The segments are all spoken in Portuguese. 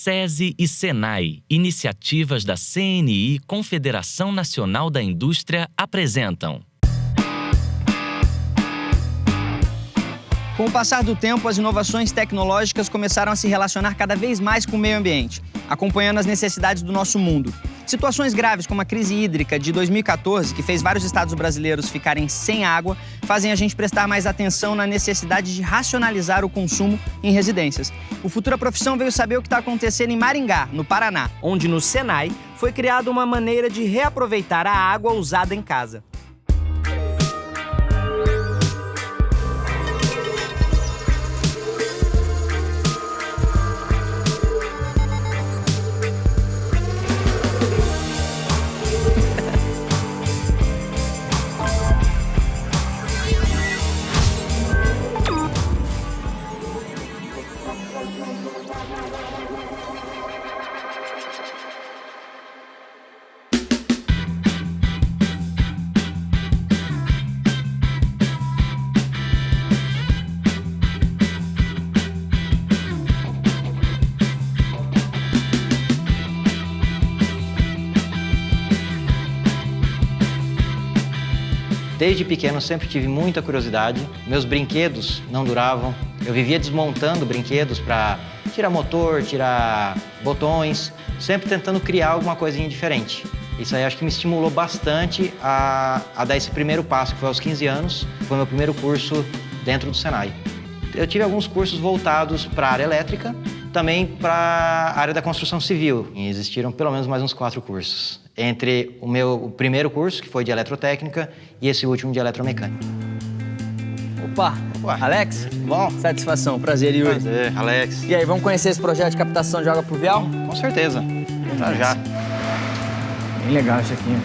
SESI e SENAI, iniciativas da CNI, Confederação Nacional da Indústria, apresentam. Com o passar do tempo, as inovações tecnológicas começaram a se relacionar cada vez mais com o meio ambiente, acompanhando as necessidades do nosso mundo. Situações graves como a crise hídrica de 2014, que fez vários estados brasileiros ficarem sem água, fazem a gente prestar mais atenção na necessidade de racionalizar o consumo em residências. O Futura Profissão veio saber o que está acontecendo em Maringá, no Paraná, onde no SENAI foi criada uma maneira de reaproveitar a água usada em casa. Desde pequeno eu sempre tive muita curiosidade. Meus brinquedos não duravam. Eu vivia desmontando brinquedos para tirar motor, tirar botões, sempre tentando criar alguma coisinha diferente. Isso aí acho que me estimulou bastante a dar esse primeiro passo, que foi aos 15 anos. Foi meu primeiro curso dentro do SENAI. Eu tive alguns cursos voltados para a área elétrica, também para a área da construção civil. E existiram pelo menos mais uns 4 cursos. Entre o meu primeiro curso, que foi de eletrotécnica, e esse último de eletromecânica. Opa! Alex? Bom? Satisfação, prazer, Yuri. Prazer, Alex. E aí, vamos conhecer esse projeto de captação de água pluvial? Com certeza. Já. Bem legal isso aqui.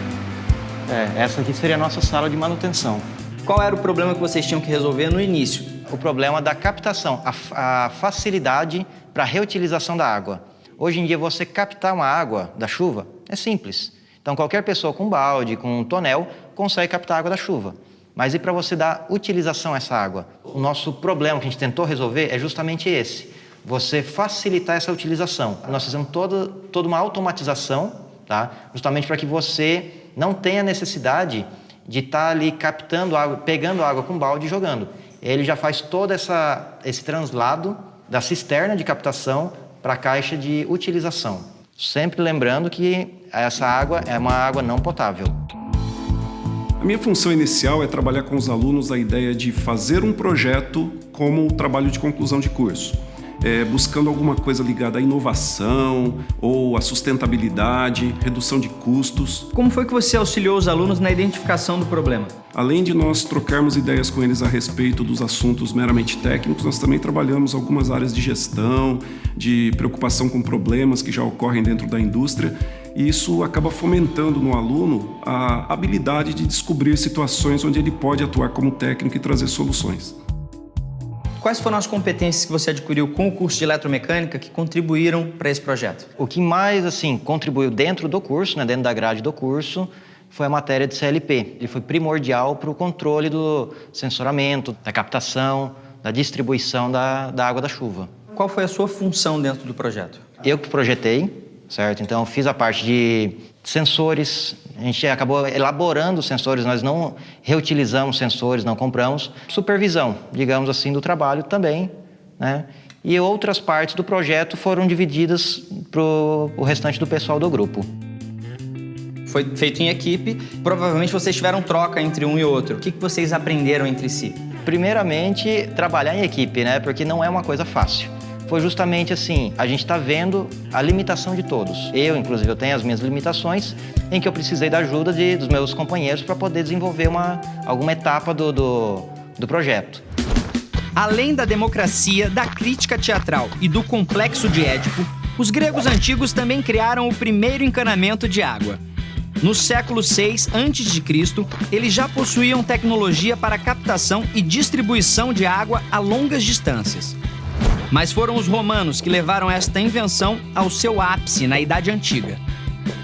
Essa aqui seria a nossa sala de manutenção. Qual era o problema que vocês tinham que resolver no início? O problema da captação, a facilidade para a reutilização da água. Hoje em dia, você captar uma água da chuva é simples. Então, qualquer pessoa com balde, com um tonel, consegue captar a água da chuva. Mas e para você dar utilização a essa água? O nosso problema que a gente tentou resolver é justamente esse. Você facilitar essa utilização. Nós fizemos toda uma automatização, tá? Justamente para que você não tenha necessidade de estar ali captando água, pegando água com balde e jogando. Ele já faz todo esse translado da cisterna de captação para a caixa de utilização. Sempre lembrando que essa água é uma água não potável. A minha função inicial é trabalhar com os alunos a ideia de fazer um projeto como trabalho de conclusão de curso. Buscando alguma coisa ligada à inovação ou à sustentabilidade, redução de custos. Como foi que você auxiliou os alunos na identificação do problema? Além de nós trocarmos ideias com eles a respeito dos assuntos meramente técnicos, nós também trabalhamos algumas áreas de gestão, de preocupação com problemas que já ocorrem dentro da indústria, e isso acaba fomentando no aluno a habilidade de descobrir situações onde ele pode atuar como técnico e trazer soluções. Quais foram as competências que você adquiriu com o curso de eletromecânica que contribuíram para esse projeto? O que mais contribuiu dentro do curso, dentro da grade do curso, foi a matéria de CLP. Ele foi primordial para o controle do sensoramento, da captação, da distribuição da água da chuva. Qual foi a sua função dentro do projeto? Eu que projetei, certo? Então, fiz a parte de sensores. A gente acabou elaborando os sensores, nós não reutilizamos sensores, não compramos. Supervisão, digamos assim, do trabalho também, né? E outras partes do projeto foram divididas para o restante do pessoal do grupo. Foi feito em equipe, provavelmente vocês tiveram troca entre um e outro. O que vocês aprenderam entre si? Primeiramente, trabalhar em equipe, né? Porque não é uma coisa fácil. Foi justamente assim, a gente está vendo a limitação de todos. Inclusive, eu tenho as minhas limitações, em que eu precisei da ajuda dos meus companheiros para poder desenvolver alguma etapa do projeto. Além da democracia, da crítica teatral e do complexo de Édipo, os gregos antigos também criaram o primeiro encanamento de água. No século VI a.C., eles já possuíam tecnologia para captação e distribuição de água a longas distâncias. Mas foram os romanos que levaram esta invenção ao seu ápice na Idade Antiga.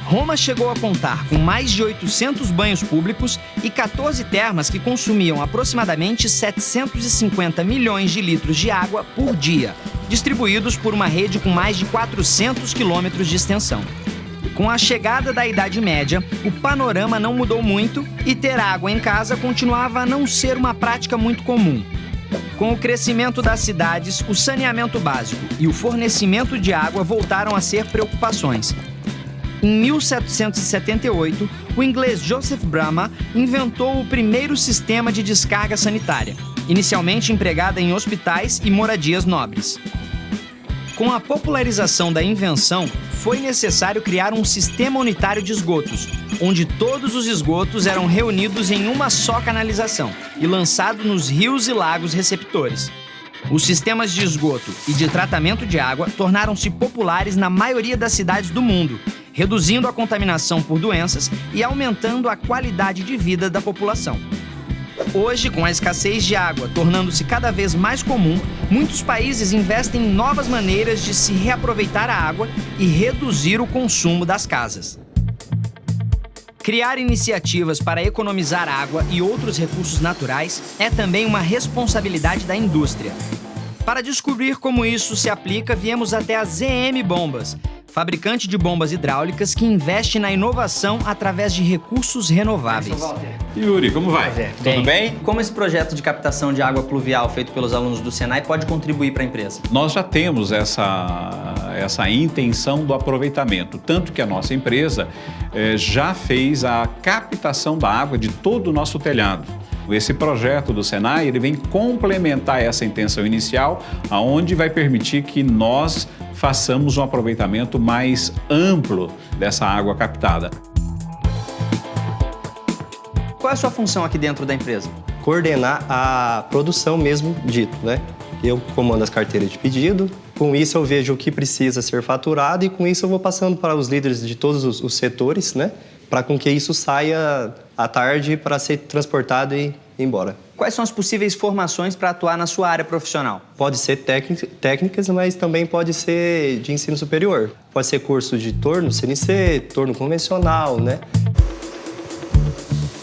Roma chegou a contar com mais de 800 banhos públicos e 14 termas que consumiam aproximadamente 750 milhões de litros de água por dia, distribuídos por uma rede com mais de 400 quilômetros de extensão. Com a chegada da Idade Média, o panorama não mudou muito e ter água em casa continuava a não ser uma prática muito comum. Com o crescimento das cidades, o saneamento básico e o fornecimento de água voltaram a ser preocupações. Em 1778, o inglês Joseph Bramah inventou o primeiro sistema de descarga sanitária, inicialmente empregada em hospitais e moradias nobres. Com a popularização da invenção, foi necessário criar um sistema unitário de esgotos, onde todos os esgotos eram reunidos em uma só canalização e lançados nos rios e lagos receptores. Os sistemas de esgoto e de tratamento de água tornaram-se populares na maioria das cidades do mundo, reduzindo a contaminação por doenças e aumentando a qualidade de vida da população. Hoje, com a escassez de água tornando-se cada vez mais comum, muitos países investem em novas maneiras de se reaproveitar a água e reduzir o consumo das casas. Criar iniciativas para economizar água e outros recursos naturais é também uma responsabilidade da indústria. Para descobrir como isso se aplica, viemos até a ZM Bombas, fabricante de bombas hidráulicas que investe na inovação através de recursos renováveis. Yuri, como vai? Tudo bem? Como esse projeto de captação de água pluvial feito pelos alunos do Senai pode contribuir para a empresa? Nós já temos essa intenção do aproveitamento, tanto que a nossa empresa já fez a captação da água de todo o nosso telhado. Esse projeto do Senai ele vem complementar essa intenção inicial, aonde vai permitir que nós façamos um aproveitamento mais amplo dessa água captada. Qual é a sua função aqui dentro da empresa? Coordenar a produção mesmo dito, né? Eu comando as carteiras de pedido, com isso eu vejo o que precisa ser faturado e com isso eu vou passando para os líderes de todos os setores, né? Para com que isso saia à tarde para ser transportado e ir embora. Quais são as possíveis formações para atuar na sua área profissional? Pode ser técnicas, mas também pode ser de ensino superior. Pode ser curso de torno, CNC, torno convencional, né?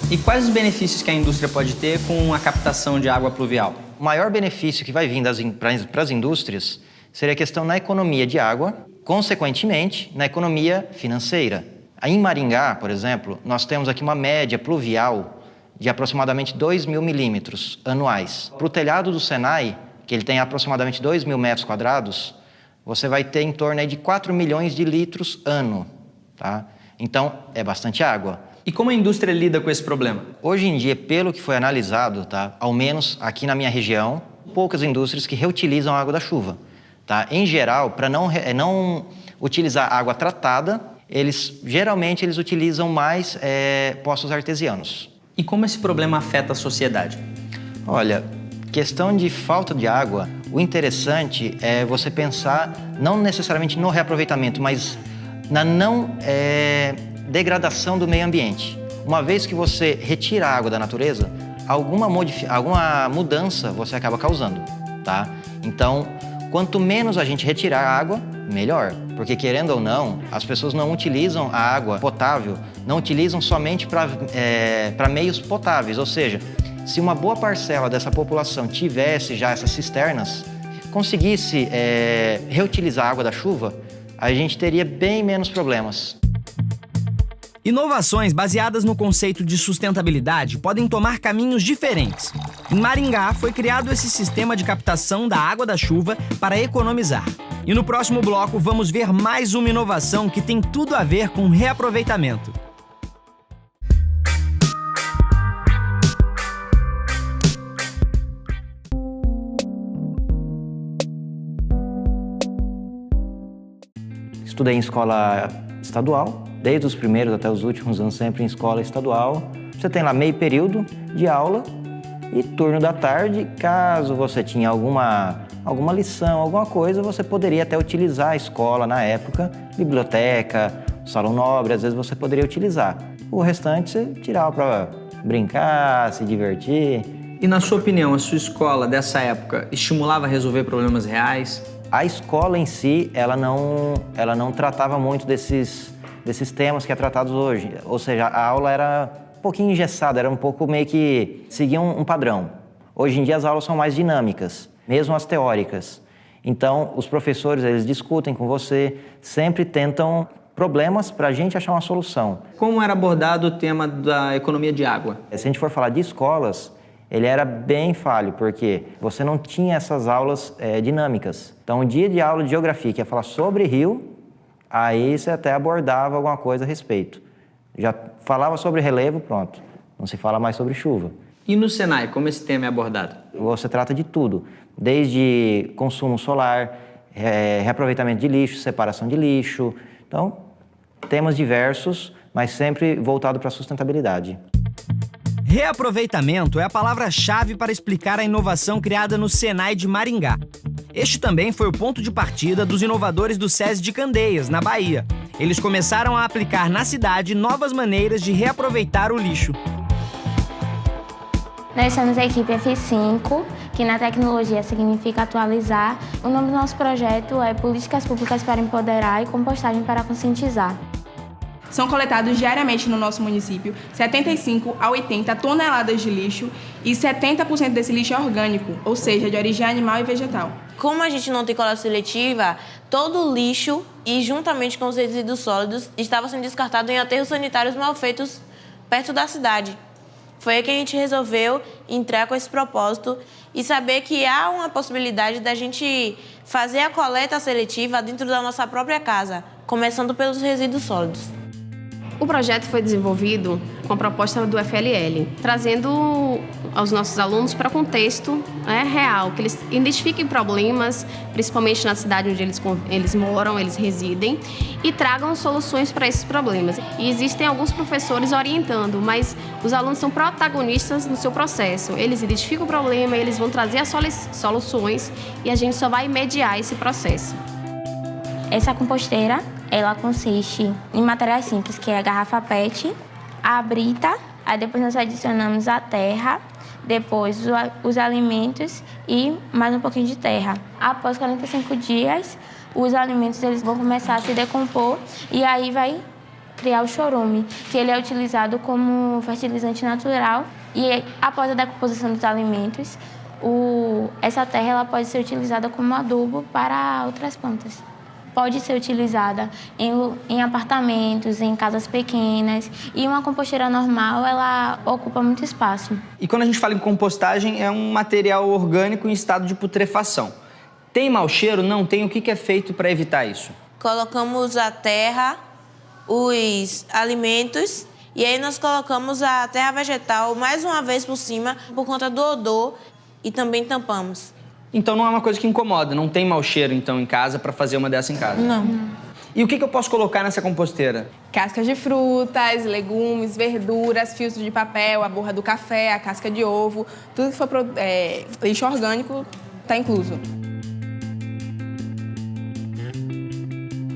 E quais os benefícios que a indústria pode ter com a captação de água pluvial? O maior benefício que vai vir para as indústrias seria a questão na economia de água, consequentemente, na economia financeira. Em Maringá, por exemplo, nós temos aqui uma média pluvial de aproximadamente 2.000 milímetros anuais. Para o telhado do Senai, que ele tem aproximadamente 2.000 metros quadrados, você vai ter em torno aí de 4 milhões de litros ano, tá? Então, é bastante água. E como a indústria lida com esse problema? Hoje em dia, pelo que foi analisado, tá? Ao menos aqui na minha região, poucas indústrias que reutilizam a água da chuva. Tá? Em geral, para não utilizar água tratada, geralmente eles utilizam mais poços artesianos. E como esse problema afeta a sociedade? Olha, questão de falta de água, o interessante é você pensar não necessariamente no reaproveitamento, mas na não degradação do meio ambiente. Uma vez que você retira a água da natureza, alguma mudança você acaba causando, tá? Então, quanto menos a gente retirar a água, melhor. Porque, querendo ou não, as pessoas não utilizam a água potável, não utilizam somente para meios potáveis. Ou seja, se uma boa parcela dessa população tivesse já essas cisternas, conseguisse reutilizar a água da chuva, a gente teria bem menos problemas. Inovações baseadas no conceito de sustentabilidade podem tomar caminhos diferentes. Em Maringá, foi criado esse sistema de captação da água da chuva para economizar. E no próximo bloco, vamos ver mais uma inovação que tem tudo a ver com reaproveitamento. Estudei em escola estadual, desde os primeiros até os últimos anos, sempre em escola estadual. Você tem lá meio período de aula e turno da tarde. Caso você tinha alguma lição, alguma coisa, você poderia até utilizar a escola na época, biblioteca, salão nobre, às vezes você poderia utilizar. O restante você tirava para brincar, se divertir. E na sua opinião, a sua escola dessa época estimulava a resolver problemas reais? A escola em si, ela não tratava muito desses temas que é tratados hoje. Ou seja, a aula era um pouquinho engessado, era um pouco meio que seguiam um padrão. Hoje em dia as aulas são mais dinâmicas, mesmo as teóricas. Então, os professores, eles discutem com você, sempre tentam problemas para a gente achar uma solução. Como era abordado o tema da economia de água? Se a gente for falar de escolas, ele era bem falho, porque você não tinha essas aulas dinâmicas. Então, um dia de aula de geografia que ia falar sobre rio, aí você até abordava alguma coisa a respeito. Já falava sobre relevo, pronto. Não se fala mais sobre chuva. E no Senai, como esse tema é abordado? Você trata de tudo, desde consumo solar, reaproveitamento de lixo, separação de lixo. Então, temas diversos, mas sempre voltado para a sustentabilidade. Reaproveitamento é a palavra-chave para explicar a inovação criada no Senai de Maringá. Este também foi o ponto de partida dos inovadores do SESI de Candeias, na Bahia. Eles começaram a aplicar na cidade novas maneiras de reaproveitar o lixo. Nós somos a equipe F5, que na tecnologia significa atualizar. O nome do nosso projeto é Políticas Públicas para Empoderar e Compostagem para Conscientizar. São coletados diariamente no nosso município 75 a 80 toneladas de lixo e 70% desse lixo é orgânico, ou seja, de origem animal e vegetal. Como a gente não tem coleta seletiva, todo o lixo e juntamente com os resíduos sólidos estava sendo descartado em aterros sanitários mal feitos perto da cidade. Foi aí que a gente resolveu entrar com esse propósito e saber que há uma possibilidade da gente fazer a coleta seletiva dentro da nossa própria casa, começando pelos resíduos sólidos. O projeto foi desenvolvido com a proposta do FLL, trazendo aos nossos alunos para o contexto real, que eles identifiquem problemas, principalmente na cidade onde eles moram, eles residem, e tragam soluções para esses problemas. E existem alguns professores orientando, mas os alunos são protagonistas no seu processo. Eles identificam o problema, eles vão trazer as soluções e a gente só vai mediar esse processo. Essa composteira, ela consiste em materiais simples, que é a garrafa PET, a brita, aí depois nós adicionamos a terra, depois os alimentos e mais um pouquinho de terra. Após 45 dias, os alimentos eles vão começar a se decompor e aí vai criar o chorume, que ele é utilizado como fertilizante natural e após a decomposição dos alimentos, essa terra ela pode ser utilizada como adubo para outras plantas. Pode ser utilizada em apartamentos, em casas pequenas. E uma composteira normal, ela ocupa muito espaço. E quando a gente fala em compostagem, é um material orgânico em estado de putrefação. Tem mau cheiro? Não tem. O que é feito para evitar isso? Colocamos a terra, os alimentos e aí nós colocamos a terra vegetal mais uma vez por cima por conta do odor e também tampamos. Então não é uma coisa que incomoda, não tem mau cheiro então em casa para fazer uma dessa em casa? Não. E o que eu posso colocar nessa composteira? Cascas de frutas, legumes, verduras, filtro de papel, a borra do café, a casca de ovo, tudo que for lixo orgânico está incluso.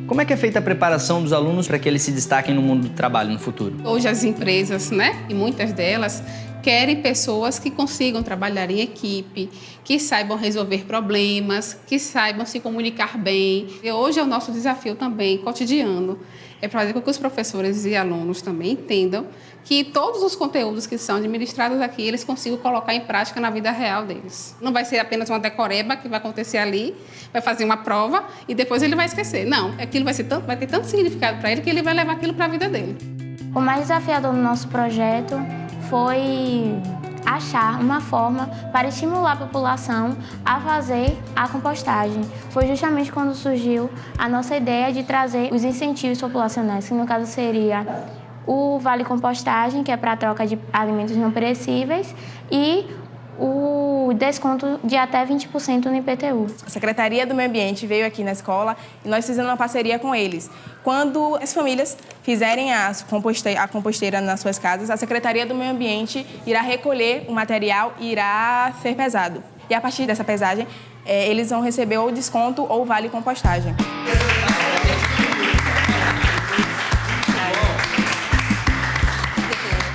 Como é que é feita a preparação dos alunos para que eles se destaquem no mundo do trabalho no futuro? Hoje as empresas, e muitas delas, querem pessoas que consigam trabalhar em equipe, que saibam resolver problemas, que saibam se comunicar bem. E hoje é o nosso desafio também cotidiano, é fazer com que os professores e alunos também entendam que todos os conteúdos que são administrados aqui, eles consigam colocar em prática na vida real deles. Não vai ser apenas uma decoreba que vai acontecer ali, vai fazer uma prova e depois ele vai esquecer. Não, aquilo vai ter tanto significado para ele que ele vai levar aquilo para a vida dele. O mais desafiador no nosso projeto foi achar uma forma para estimular a população a fazer a compostagem. Foi justamente quando surgiu a nossa ideia de trazer os incentivos populacionais, que no caso seria o Vale Compostagem, que é para a troca de alimentos não perecíveis, e o desconto de até 20% no IPTU. A Secretaria do Meio Ambiente veio aqui na escola e nós fizemos uma parceria com eles. Quando as famílias fizerem a composteira nas suas casas, a Secretaria do Meio Ambiente irá recolher o material e irá ser pesado. E a partir dessa pesagem, eles vão receber ou desconto ou vale compostagem.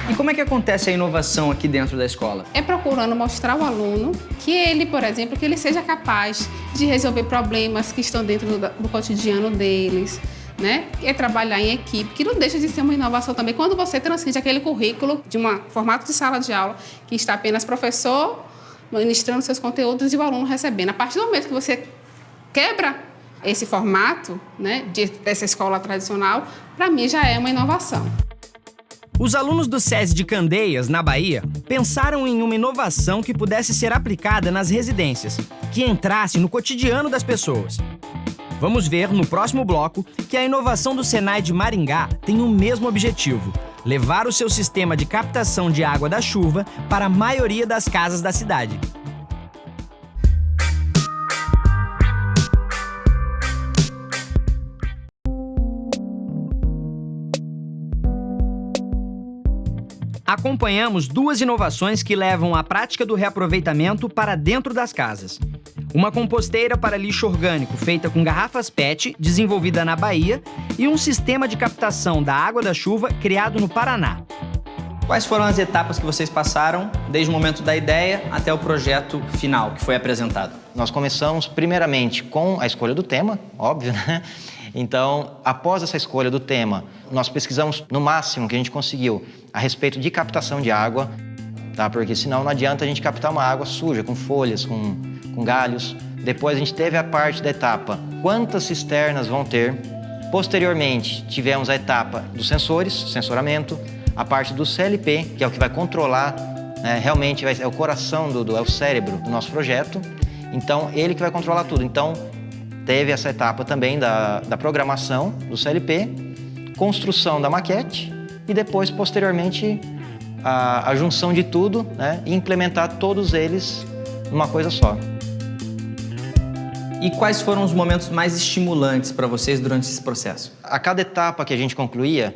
E como é que acontece a inovação aqui dentro da escola? É procurando mostrar ao aluno que ele, por exemplo, que ele seja capaz de resolver problemas que estão dentro do cotidiano deles, né? É trabalhar em equipe, que não deixa de ser uma inovação também. Quando você transcende aquele currículo de um formato de sala de aula que está apenas professor ministrando seus conteúdos e o aluno recebendo. A partir do momento que você quebra esse formato, né, dessa escola tradicional, para mim já é uma inovação. Os alunos do SESI de Candeias, na Bahia, pensaram em uma inovação que pudesse ser aplicada nas residências, que entrasse no cotidiano das pessoas. Vamos ver, no próximo bloco, que a inovação do Senai de Maringá tem o mesmo objetivo: levar o seu sistema de captação de água da chuva para a maioria das casas da cidade. Acompanhamos duas inovações que levam a prática do reaproveitamento para dentro das casas. Uma composteira para lixo orgânico feita com garrafas PET, desenvolvida na Bahia, e um sistema de captação da água da chuva criado no Paraná. Quais foram as etapas que vocês passaram desde o momento da ideia até o projeto final que foi apresentado? Nós começamos primeiramente com a escolha do tema, óbvio, né? Então, após essa escolha do tema, nós pesquisamos no máximo que a gente conseguiu a respeito de captação de água, tá? Porque senão não adianta a gente captar uma água suja, com folhas, com galhos. Depois a gente teve a parte da etapa, quantas cisternas vão ter. Posteriormente, tivemos a etapa dos sensores, sensoramento, a parte do CLP, que é o que vai controlar, né? Realmente é o coração, é o cérebro do nosso projeto. Então, ele que vai controlar tudo. Então, teve essa etapa também da programação do CLP, construção da maquete e depois, posteriormente, a junção de tudo, né, e implementar todos eles numa coisa só. E quais foram os momentos mais estimulantes para vocês durante esse processo? A cada etapa que a gente concluía,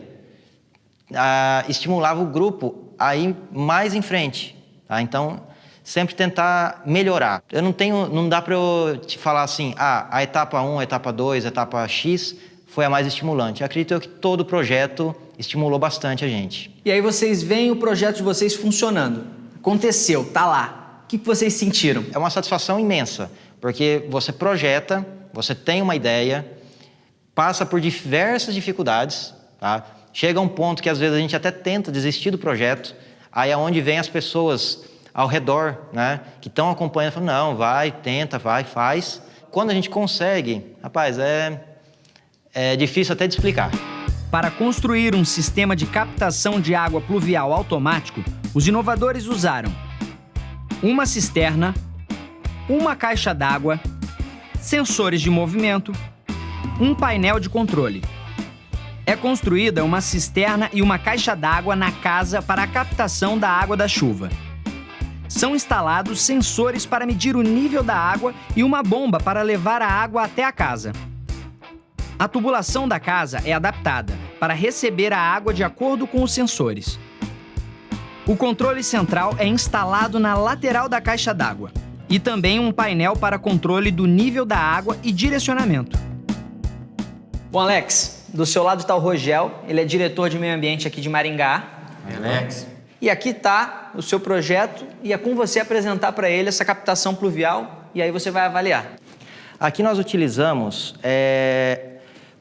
estimulava o grupo a ir mais em frente. Tá? Então, sempre tentar melhorar. Não dá para eu te falar assim, a etapa 1, a etapa 2, a etapa X foi a mais estimulante. Eu acredito que todo o projeto estimulou bastante a gente. E aí vocês veem o projeto de vocês funcionando. Aconteceu, tá lá. O que vocês sentiram? É uma satisfação imensa, porque você projeta, você tem uma ideia, passa por diversas dificuldades, tá? Chega um ponto que às vezes a gente até tenta desistir do projeto, aí é onde vem as pessoas ao redor, né, que estão acompanhando, falam, não, vai, tenta, vai, faz. Quando a gente consegue, rapaz, é difícil até de explicar. Para construir um sistema de captação de água pluvial automático, os inovadores usaram uma cisterna, uma caixa d'água, sensores de movimento, um painel de controle. É construída uma cisterna e uma caixa d'água na casa para a captação da água da chuva. São instalados sensores para medir o nível da água e uma bomba para levar a água até a casa. A tubulação da casa é adaptada para receber a água de acordo com os sensores. O controle central é instalado na lateral da caixa d'água e também um painel para controle do nível da água e direcionamento. Bom, Alex, do seu lado está o Rogel, ele é diretor de meio ambiente aqui de Maringá. Alex. E aqui está o seu projeto e é com você apresentar para ele essa captação pluvial e aí você vai avaliar. Aqui nós utilizamos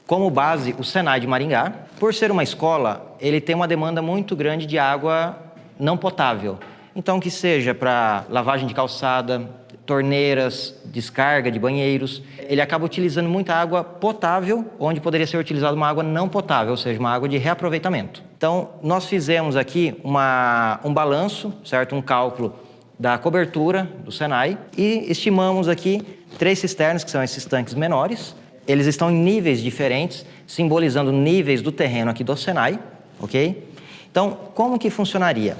como base o Senai de Maringá. Por ser uma escola, ele tem uma demanda muito grande de água não potável. Então, que seja para lavagem de calçada, torneiras, descarga de banheiros, ele acaba utilizando muita água potável, onde poderia ser utilizada uma água não potável, ou seja, uma água de reaproveitamento. Então, nós fizemos aqui um balanço, certo? Um cálculo da cobertura do Senai e estimamos aqui 3 cisternas, que são esses tanques menores. Eles estão em níveis diferentes, simbolizando níveis do terreno aqui do Senai, ok? Então, como que funcionaria?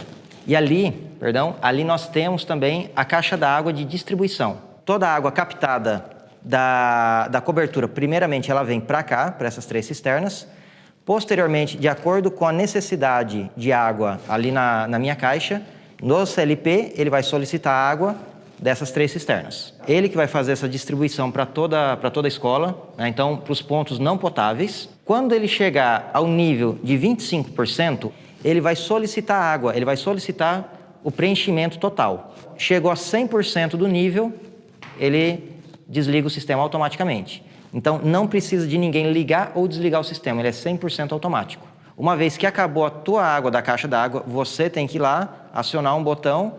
E ali nós temos também a caixa d'água de distribuição. Toda a água captada da cobertura, primeiramente ela vem para cá, para essas 3 cisternas. Posteriormente, de acordo com a necessidade de água ali na minha caixa, no CLP ele vai solicitar água dessas 3 cisternas. Ele que vai fazer essa distribuição para toda a escola, né? Então para os pontos não potáveis. Quando ele chegar ao nível de 25%, ele vai solicitar água, ele vai solicitar o preenchimento total. Chegou a 100% do nível, ele desliga o sistema automaticamente. Então, não precisa de ninguém ligar ou desligar o sistema, ele é 100% automático. Uma vez que acabou a tua água da caixa d'água, você tem que ir lá, acionar um botão,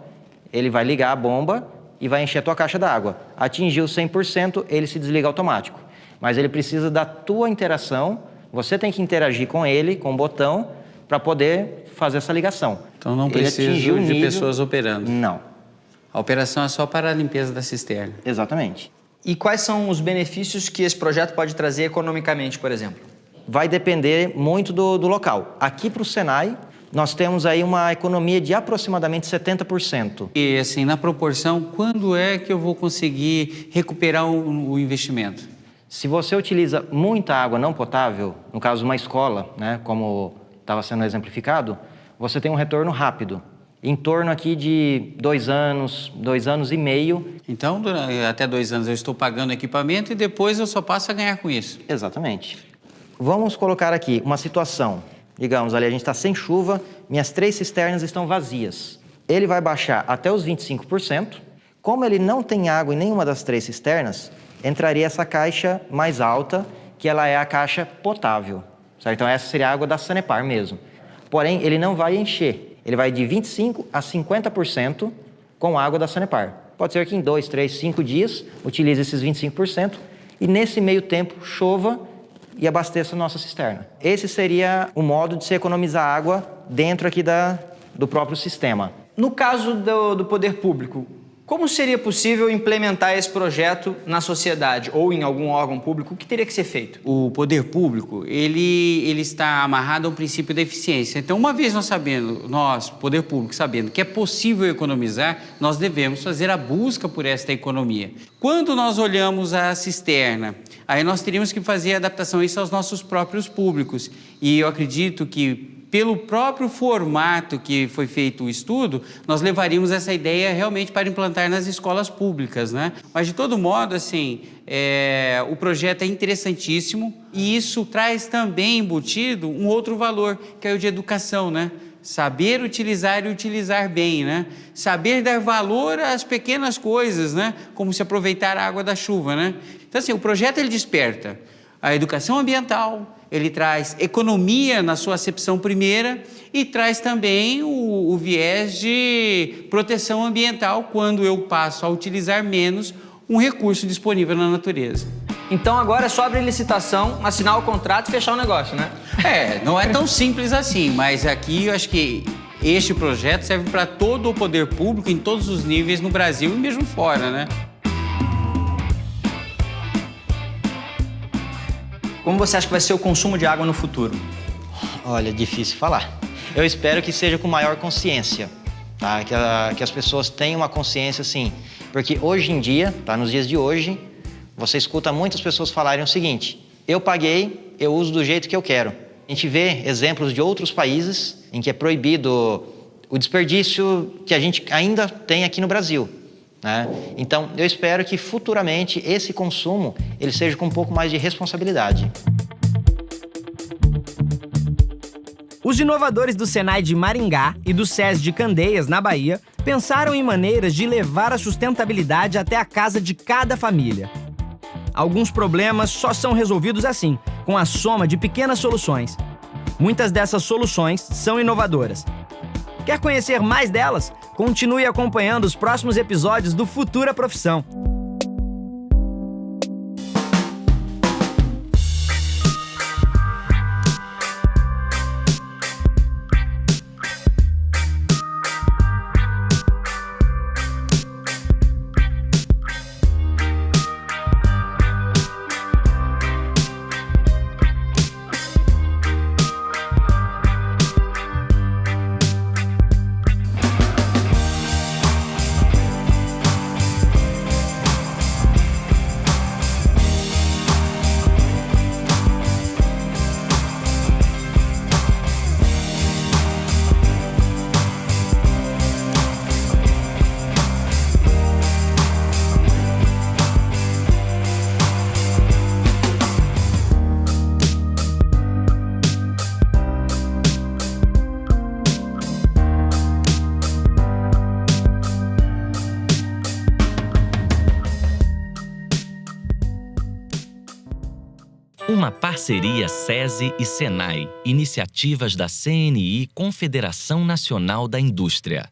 ele vai ligar a bomba e vai encher a tua caixa d'água. Atingiu 100%, ele se desliga automático. Mas ele precisa da tua interação, você tem que interagir com ele, com o botão, para poder fazer essa ligação. Então não precisa de pessoas operando? Não. A operação é só para a limpeza da cisterna? Exatamente. E quais são os benefícios que esse projeto pode trazer economicamente, por exemplo? Vai depender muito do local. Aqui para o Senai, nós temos aí uma economia de aproximadamente 70%. E assim, na proporção, quando é que eu vou conseguir recuperar o investimento? Se você utiliza muita água não potável, no caso uma escola, né, como estava sendo exemplificado, você tem um retorno rápido, em torno aqui de 2 anos, 2 anos e meio. Então, até 2 anos eu estou pagando equipamento e depois eu só passo a ganhar com isso. Exatamente. Vamos colocar aqui uma situação. Digamos, ali a gente está sem chuva, minhas 3 cisternas estão vazias. Ele vai baixar até os 25%. Como ele não tem água em nenhuma das 3 cisternas, entraria essa caixa mais alta, que ela é a caixa potável. Certo? Então essa seria a água da Sanepar mesmo. Porém, ele não vai encher. Ele vai de 25% a 50% com água da Sanepar. Pode ser que em 2, 3, 5 dias utilize esses 25% e nesse meio tempo chova e abasteça a nossa cisterna. Esse seria o modo de se economizar água dentro aqui do próprio sistema. No caso do poder público, como seria possível implementar esse projeto na sociedade ou em algum órgão público? O que teria que ser feito? O poder público, ele está amarrado ao princípio da eficiência. Então, uma vez nós, poder público, sabendo que é possível economizar, nós devemos fazer a busca por esta economia. Quando nós olhamos a cisterna, aí nós teríamos que fazer a adaptação a isso aos nossos próprios públicos. E eu acredito que pelo próprio formato que foi feito o estudo, nós levaríamos essa ideia realmente para implantar nas escolas públicas, né? Mas, de todo modo, assim, o projeto é interessantíssimo e isso traz também embutido um outro valor, que é o de educação, né? Saber utilizar e utilizar bem, né? Saber dar valor às pequenas coisas, né? Como se aproveitar a água da chuva, né? Então, assim, o projeto ele desperta a educação ambiental, ele traz economia na sua acepção primeira e traz também o viés de proteção ambiental quando eu passo a utilizar menos um recurso disponível na natureza. Então agora é só abrir licitação, assinar o contrato e fechar o negócio, né? Não é tão simples assim, mas aqui eu acho que este projeto serve para todo o poder público em todos os níveis no Brasil e mesmo fora, né? Como você acha que vai ser o consumo de água no futuro? Olha, difícil falar. Eu espero que seja com maior consciência, tá? Que as pessoas tenham uma consciência, assim. Porque hoje em dia, tá? Nos dias de hoje, você escuta muitas pessoas falarem o seguinte: eu paguei, eu uso do jeito que eu quero. A gente vê exemplos de outros países em que é proibido o desperdício que a gente ainda tem aqui no Brasil, né? Então, eu espero que futuramente esse consumo ele seja com um pouco mais de responsabilidade. Os inovadores do Senai de Maringá e do SES de Candeias, na Bahia, pensaram em maneiras de levar a sustentabilidade até a casa de cada família. Alguns problemas só são resolvidos assim, com a soma de pequenas soluções. Muitas dessas soluções são inovadoras. Quer conhecer mais delas? Continue acompanhando os próximos episódios do Futura Profissão. Uma parceria SESI e SENAI, iniciativas da CNI, Confederação Nacional da Indústria.